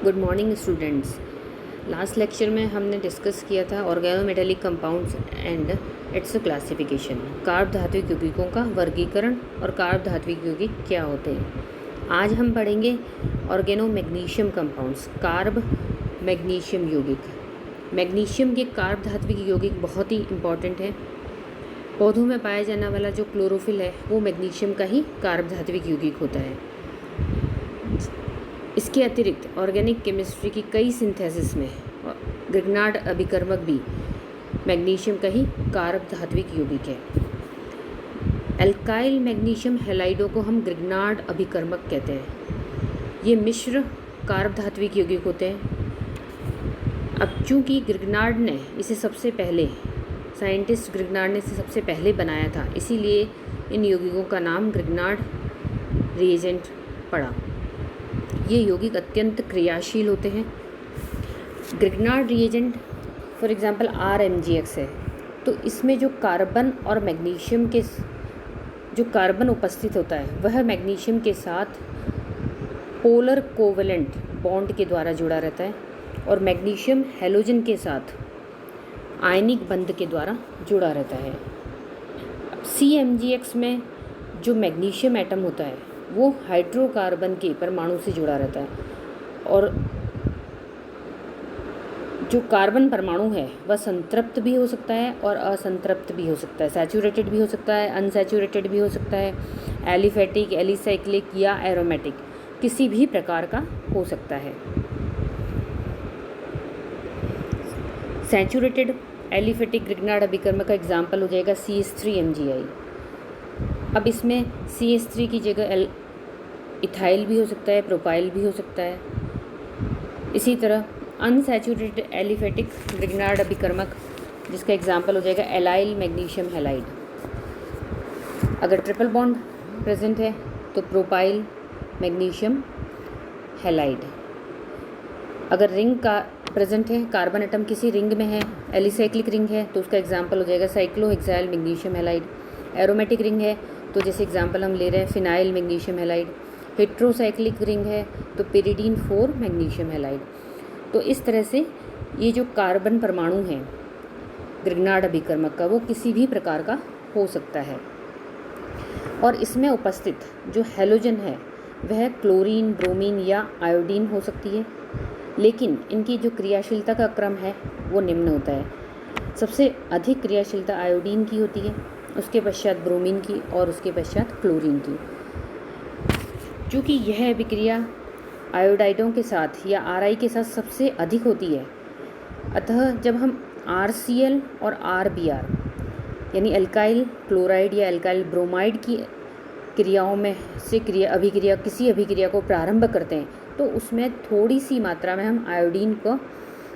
Good morning students. Last lecture में हमने discuss किया था organometallic compounds and it's classification, carb धात्विक यौगिकों का वर्गीकरण और कार्ब धात्विक यौगिक क्या होते हैं। आज हम पढ़ेंगे ऑर्गेनो मैग्नीशियम कंपाउंड्स, कार्ब मैग्नीशियम यौगिक। मैग्नीशियम के कार्ब धात्विक यौगिक बहुत ही इंपॉर्टेंट है। पौधों में पाया जाने वाला जो क्लोरोफिल है वो मैग्नीशियम का ही कार्ब धात्विक यौगिक होता है। इसके अतिरिक्त ऑर्गेनिक केमिस्ट्री की कई सिंथेसिस में ग्रिग्नार्ड अभिकर्मक भी मैग्नीशियम का ही कार्ब धात्विक यौगिक है। एल्काइल मैग्नीशियम हैलाइडों को हम ग्रिग्नार्ड अभिकर्मक कहते हैं। ये मिश्र कार्ब धात्विक यौगिक होते हैं। अब चूँकि ग्रिग्नार्ड ने इसे सबसे पहले साइंटिस्ट ग्रिग्नार्ड ने इसे सबसे पहले बनाया था, इसीलिए इन यौगिकों का नाम ग्रिग्नार्ड रिएजेंट पड़ा। ये यौगिक अत्यंत क्रियाशील होते हैं। Grignard reagent for example RMgX है, तो इसमें जो कार्बन और मैग्नीशियम के जो कार्बन उपस्थित होता है वह मैग्नीशियम के साथ पोलर कोवेलेंट बॉन्ड के द्वारा जुड़ा रहता है और मैग्नीशियम हैलोजन के साथ आयनिक बंध के द्वारा जुड़ा रहता है। CMgX में जो मैग्नीशियम एटम होता है वो हाइड्रोकार्बन के परमाणु से जुड़ा रहता है और जो कार्बन परमाणु है वह संतृप्त भी हो सकता है और असंतृप्त भी हो सकता है, सैचुरेटेड भी हो सकता है, अनसैचुरेटेड भी हो सकता है, एलिफेटिक, एलिसाइक्लिक या एरोमेटिक किसी भी प्रकार का हो सकता है। सैचुरेटेड एलिफेटिक ग्रिग्नार्ड अभिकर्मक का एग्जाम्पल हो जाएगा CH3MgI। अब इसमें CH3 की जगह इथाइल भी हो सकता है, प्रोपाइल भी हो सकता है। इसी तरह अनसैचुरेटेड एलिफेटिक ग्रिग्नार्ड अभिकर्मक जिसका एग्जाम्पल हो जाएगा एलाइल मैग्नीशियम हैलाइड। अगर ट्रिपल बॉन्ड प्रेजेंट है तो प्रोपाइल मैग्नीशियम हैलाइड। अगर रिंग का प्रेजेंट है, कार्बन एटम किसी रिंग में है, एलिसाइक्लिक रिंग है, तो उसका एग्जाम्पल हो जाएगा cyclohexyl magnesium halide. Aromatic ring है तो जैसे एग्जाम्पल हम ले रहे हैं phenyl magnesium halide. Heterocyclic ring है तो पिरिडीन 4 मैग्नीशियम हैलाइड। तो इस तरह से ये जो कार्बन परमाणु हैं ग्रिग्नार्ड अभिकर्मक का वो किसी भी प्रकार का हो सकता है और इसमें उपस्थित जो हैलोजन है वह क्लोरीन, ब्रोमीन या आयोडीन हो सकती है, लेकिन इनकी जो क्रियाशीलता का क्रम है वो निम्न होता है। सबसे अधिक क्रियाशीलता आयोडीन की होती है, उसके पश्चात ब्रोमीन की और उसके पश्चात क्लोरीन की। चूँकि यह अभिक्रिया आयोडाइडों के साथ या RI के साथ सबसे अधिक होती है, अतः जब हम RCl और RBr यानी एल्काइल क्लोराइड या एल्काइल ब्रोमाइड की क्रियाओं में से किसी अभिक्रिया को प्रारंभ करते हैं तो उसमें थोड़ी सी मात्रा में हम आयोडीन का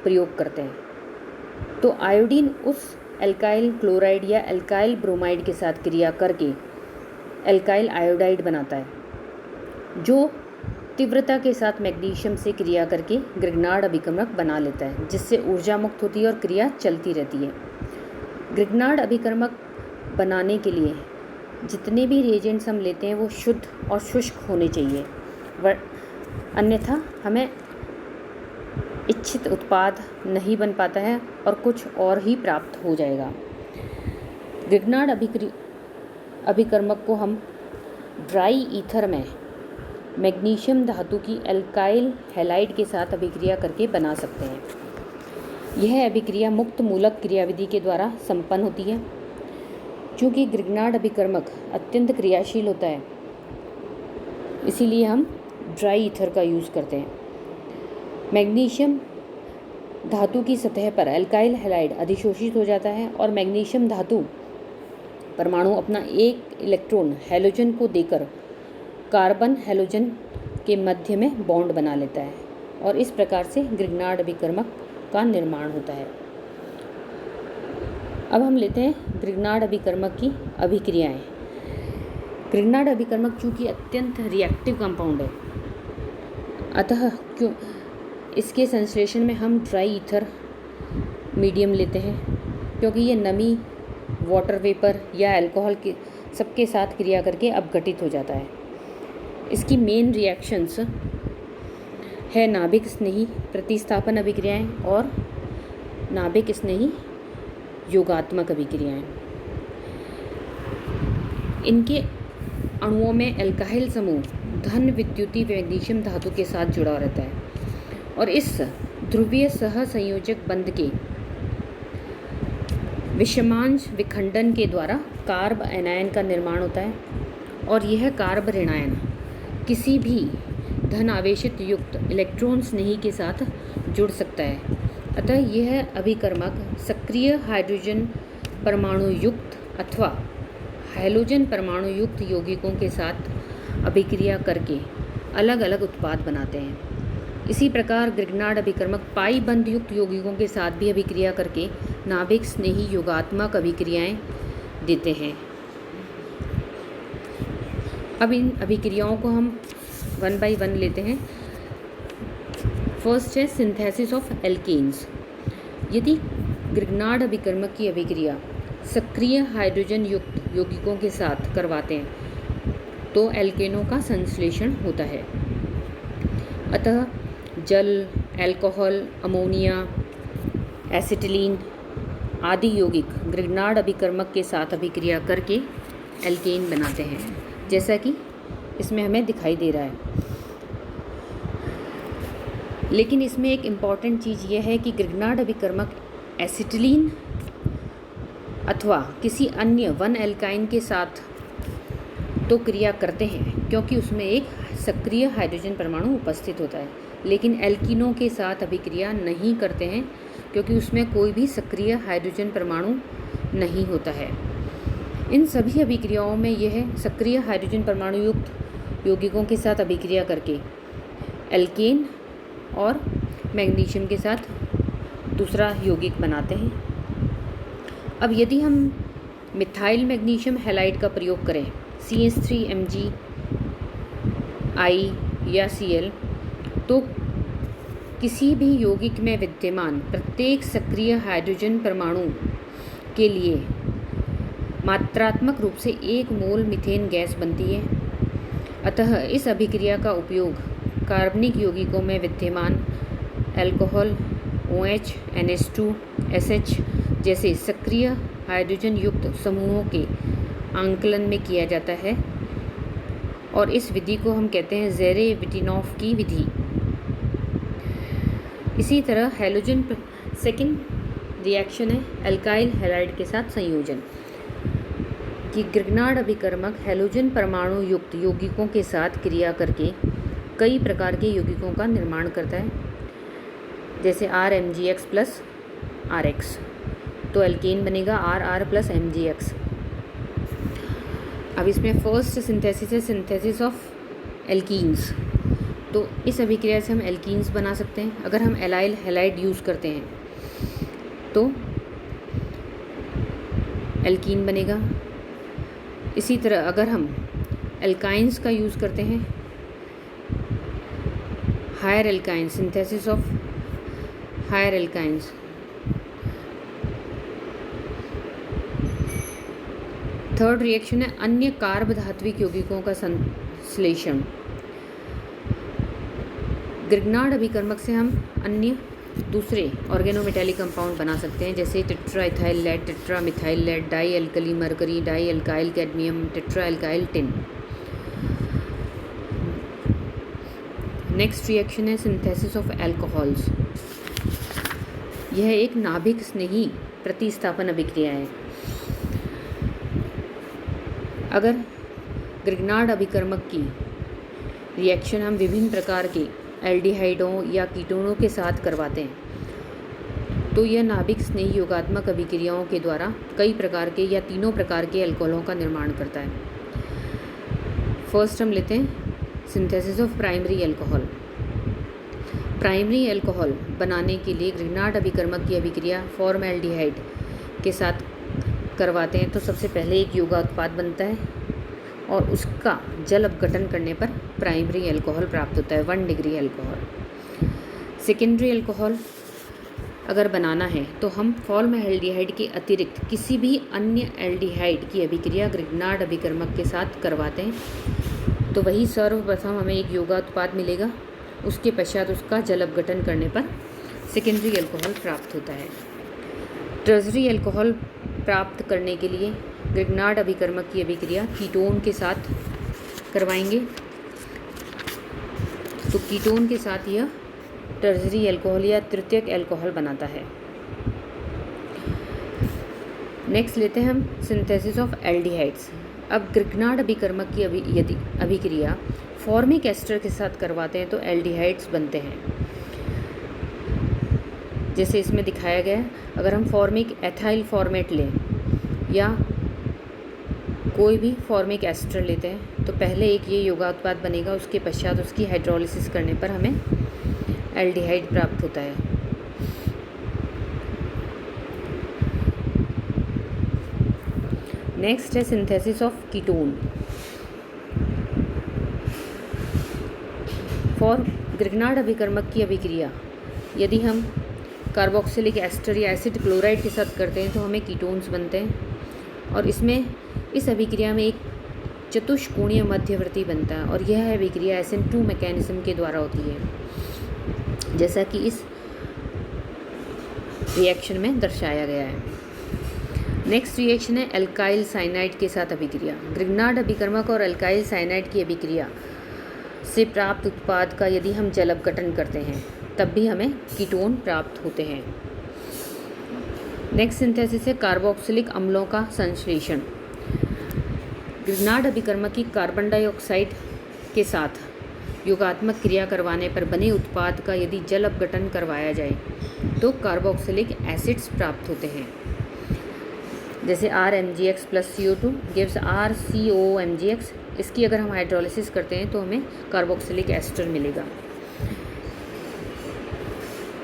प्रयोग करते हैं। तो आयोडीन उस एल्काइल क्लोराइड या एल्काइल ब्रोमाइड के साथ क्रिया करके एल्काइल आयोडाइड बनाता है, जो तीव्रता के साथ मैग्नीशियम से क्रिया करके ग्रिग्नार्ड अभिकर्मक बना लेता है, जिससे ऊर्जा मुक्त होती है और क्रिया चलती रहती है। ग्रिग्नार्ड अभिकर्मक बनाने के लिए जितने भी रिएजेंट्स हम लेते हैं वो शुद्ध और शुष्क होने चाहिए, अन्यथा हमें इच्छित उत्पाद नहीं बन पाता है और कुछ और ही प्राप्त हो जाएगा। ग्रिग्नार्ड अभिकर्मक को हम ड्राई ईथर में मैग्नीशियम धातु की एल्काइल हैलाइड के साथ अभिक्रिया करके बना सकते हैं। यह अभिक्रिया मुक्त मूलक क्रियाविधि के द्वारा संपन्न होती है। चूँकि ग्रिग्नार्ड अभिकर्मक अत्यंत क्रियाशील होता है, इसीलिए हम ड्राई ईथर का यूज़ करते हैं। मैग्नीशियम धातु की सतह पर एल्काइल हैलाइड अधिशोषित हो जाता है और मैग्नीशियम धातु परमाणु अपना एक इलेक्ट्रॉन हैलोजन को देकर कार्बन हैलोजन के मध्य में बॉन्ड बना लेता है और इस प्रकार से ग्रिग्नार्ड अभिकर्मक का निर्माण होता है। अब हम लेते हैं ग्रिग्नार्ड अभिकर्मक की अभिक्रियाएं। ग्रिग्नार्ड अभिकर्मक चूँकि अत्यंत रिएक्टिव कंपाउंड है, अतः इसके संश्लेषण में हम ड्राई ईथर मीडियम लेते हैं, क्योंकि ये नमी, वाटर वेपर या अल्कोहल के सबके साथ क्रिया करके अपघटित हो जाता है। इसकी मेन रिएक्शंस है नाभिक स्नेही प्रतिस्थापन अभिक्रियाएं और नाभिक स्नेही योगात्मक अभिक्रियाएं। इनके अणुओं में एल्काइल समूह धन विद्युतीय मैग्नीशियम धातु के साथ जुड़ा रहता है और इस ध्रुवीय सहसंयोजक बंध के विषमांश विखंडन के द्वारा कार्ब एनायन का निर्माण होता है और यह कार्ब ऋणायन किसी भी धन आवेशित युक्त इलेक्ट्रॉन स्नेही के साथ जुड़ सकता है। अतः यह अभिकर्मक सक्रिय हाइड्रोजन परमाणु युक्त अथवा हैलोजन परमाणु युक्त यौगिकों के साथ अभिक्रिया करके अलग अलग उत्पाद बनाते हैं। इसी प्रकार ग्रिग्नार्ड अभिकर्मक पाई बंध युक्त यौगिकों के साथ भी अभिक्रिया करके नाभिक स्नेही योगात्मक अभिक्रियाएं देते हैं। अब इन अभिक्रियाओं को हम 1 by 1 लेते हैं। फर्स्ट है सिंथेसिस ऑफ एल्केन्स। यदि ग्रिग्नार्ड अभिकर्मक की अभिक्रिया सक्रिय हाइड्रोजन युक्त यौगिकों के साथ करवाते हैं तो एल्केनों का संश्लेषण होता है। अतः जल, अल्कोहल, अमोनिया, एसिटिलीन आदि यौगिक ग्रिग्नार्ड अभिकर्मक के साथ अभिक्रिया करके एल्केन बनाते हैं, जैसा कि इसमें हमें दिखाई दे रहा है। लेकिन इसमें एक इम्पॉर्टेंट चीज़ यह है कि ग्रिग्नार्ड अभिकर्मक एसिटिलीन अथवा किसी अन्य वन एल्काइन के साथ तो क्रिया करते हैं क्योंकि उसमें एक सक्रिय हाइड्रोजन परमाणु उपस्थित होता है, लेकिन एल्कीनों के साथ अभिक्रिया नहीं करते हैं क्योंकि उसमें कोई भी सक्रिय हाइड्रोजन परमाणु नहीं होता है। इन सभी अभिक्रियाओं में यह सक्रिय हाइड्रोजन परमाणु युक्त यौगिकों के साथ अभिक्रिया करके एल्केन और मैग्नीशियम के साथ दूसरा यौगिक बनाते हैं। अब यदि हम मिथाइल मैग्नीशियम हैलाइड का प्रयोग करें CH3Mg I या Cl, तो किसी भी यौगिक में विद्यमान प्रत्येक सक्रिय हाइड्रोजन परमाणु के लिए मात्रात्मक रूप से 1 मोल मीथेन गैस बनती है। अतः इस अभिक्रिया का उपयोग कार्बनिक यौगिकों में विद्यमान अल्कोहल, OH, NH2, SH जैसे सक्रिय हाइड्रोजन युक्त समूहों के आंकलन में किया जाता है और इस विधि को हम कहते हैं ज़ेरे-विटिनॉफ की विधि। इसी तरह हैलोजन सेकंड रिएक्शन है अल्काइल हैलाइड के साथ संयोजन, कि ग्रिग्नार्ड अभिकर्मक हैलोजन परमाणु युक्त यौगिकों के साथ क्रिया करके कई प्रकार के यौगिकों का निर्माण करता है, जैसे RMgX प्लस RX, तो एल्केन बनेगा RR प्लस MgX। अब इसमें फर्स्ट सिंथेसिस है सिंथेसिस ऑफ एल्कीन्स। तो इस अभिक्रिया से हम एल्कीन्स बना सकते हैं। अगर हम एलाइल हैलाइड यूज़ करते हैं तो एल्कीन बनेगा। इसी तरह अगर हम एल्काइंस का यूज़ करते हैं, higher alkyne, synthesis of higher alkynes, third reaction है अन्य कार्ब धात्विक यौगिकों का संश्लेषण। ग्रिग्नार्ड अभिकर्मक से हम अन्य दूसरे ऑर्गेनोमेटेलिक कंपाउंड बना सकते हैं, जैसे tetra ethyl lead, tetra methyl lead, di alkali mercury, di alkyl cadmium, tetra alkyl tin. Next reaction है सिंथेसिस ऑफ अल्कोहल्स। यह एक नाभिक स्नेही प्रतिस्थापन अभिक्रिया है। अगर ग्रिग्नार्ड अभिकर्मक की रिएक्शन हम विभिन्न प्रकार के एल्डिहाइडों या कीटोनों के साथ करवाते हैं तो यह नाभिक स्नेही योगात्मक अभिक्रियाओं के द्वारा कई प्रकार के या तीनों प्रकार के अल्कोहलों का निर्माण करता है। फर्स्ट हम लेते हैं synthesis of primary alcohol. Primary alcohol बनाने के लिए ग्रिग्नार्ड अभिकर्मक की अभिक्रिया फॉर्मल्डिहाइड के साथ करवाते हैं तो सबसे पहले एक योगा उत्पाद बनता है और उसका जल अपघटन करने पर प्राइमरी अल्कोहल प्राप्त होता है, 1 डिग्री अल्कोहल। सेकेंडरी अल्कोहल अगर बनाना है तो हम फॉर्मल्डिहाइड के अतिरिक्त किसी भी अन्य एल्डिहाइड की अभिक्रिया ग्रिग्नार्ड अभिकर्मक के साथ करवाते हैं तो वही सर्वप्रथम हमें एक योगा उत्पाद मिलेगा उसके पश्चात उसका जल अपघटन करने पर सेकेंडरी अल्कोहल प्राप्त होता है। टर्शरी अल्कोहल प्राप्त करने के लिए ग्रिग्नार्ड अभिकर्मक की अभिक्रिया कीटोन के साथ करवाएंगे, तो कीटोन के साथ यह टर्शरी अल्कोहल या तृतीयक अल्कोहल बनाता है। नेक्स्ट लेते हैं हम सिंथेसिस ऑफ एल्डिहाइड्स। अब ग्रिग्नार्ड अभिकर्मक की यदि अभिक्रिया फॉर्मिक एस्टर के साथ करवाते हैं तो एल्डिहाइड्स बनते हैं, जैसे इसमें दिखाया गया है। अगर हम फॉर्मिक एथाइल फॉर्मेट लें या कोई भी फॉर्मिक एस्टर लेते हैं तो पहले एक ये योगा उत्पाद बनेगा, उसके पश्चात उसकी हाइड्रोलिसिस करने पर हमें एल्डिहाइड प्राप्त होता है। नेक्स्ट है synthesis of ketone. For Grignard अभिकर्मक की अभिक्रिया यदि हम कार्बोक्सिलिक एस्टर या एसिड क्लोराइड के साथ करते हैं तो हमें कीटोन्स बनते हैं, और इसमें इस अभिक्रिया में एक चतुष्कोणीय मध्यवर्ती बनता है, और यह अभिक्रिया SN2 मैकेनिज्म के द्वारा होती है, जैसा कि इस रिएक्शन में दर्शाया गया है। नेक्स्ट रिएक्शन है एल्काइल साइनाइड के साथ अभिक्रिया। ग्रिग्नार्ड अभिकर्मक और एल्काइल साइनाइड की अभिक्रिया से प्राप्त उत्पाद का यदि हम जल अपघटन करते हैं तब भी हमें कीटोन प्राप्त होते हैं। नेक्स्ट सिंथेसिस है कार्बोक्सिलिक अम्लों का संश्लेषण। ग्रिग्नार्ड अभिकर्मक की कार्बन डाइऑक्साइड के साथ योगात्मक क्रिया करवाने पर बने उत्पाद का यदि जल अपघटन करवाया जाए तो कार्बोक्सिलिक एसिड्स प्राप्त होते हैं, जैसे RMgX + CO2 गिव्स RCOMgX। इसकी अगर हम हाइड्रोलिसिस करते हैं तो हमें कार्बोक्सिलिक एस्टर मिलेगा।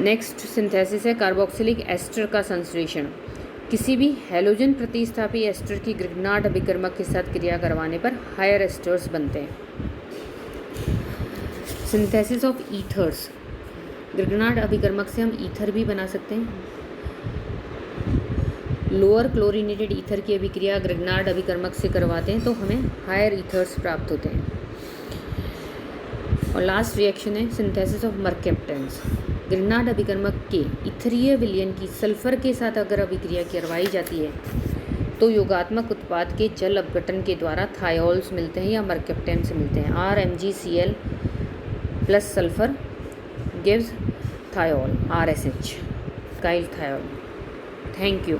नेक्स्ट सिंथेसिस है कार्बोक्सिलिक एस्टर का संश्लेषण। किसी भी हैलोजन प्रतिस्थापी एस्टर की ग्रिग्नार्ड अभिकर्मक के साथ क्रिया करवाने पर हायर एस्टर्स बनते हैं। Synthesis of ethers. ग्रिग्नार्ड अभिकर्मक से हम ईथर भी बना सकते हैं। लोअर क्लोरीनेटेड ईथर की अभिक्रिया ग्रिग्नार्ड अभिकर्मक से करवाते हैं तो हमें हायर ईथर्स प्राप्त होते हैं। और लास्ट रिएक्शन है सिंथेसिस ऑफ मर्केप्टेन्स। ग्रिग्नार्ड अभिकर्मक के इथरीय विलयन की सल्फर के साथ अगर अभिक्रिया करवाई जाती है तो योगात्मक उत्पाद के जल अपघटन के द्वारा थायोल्स मिलते हैं या मर्केप्टेन्स मिलते हैं। RMgCl + sulphur gives thiol RSH, Kyle thiol. Thank you.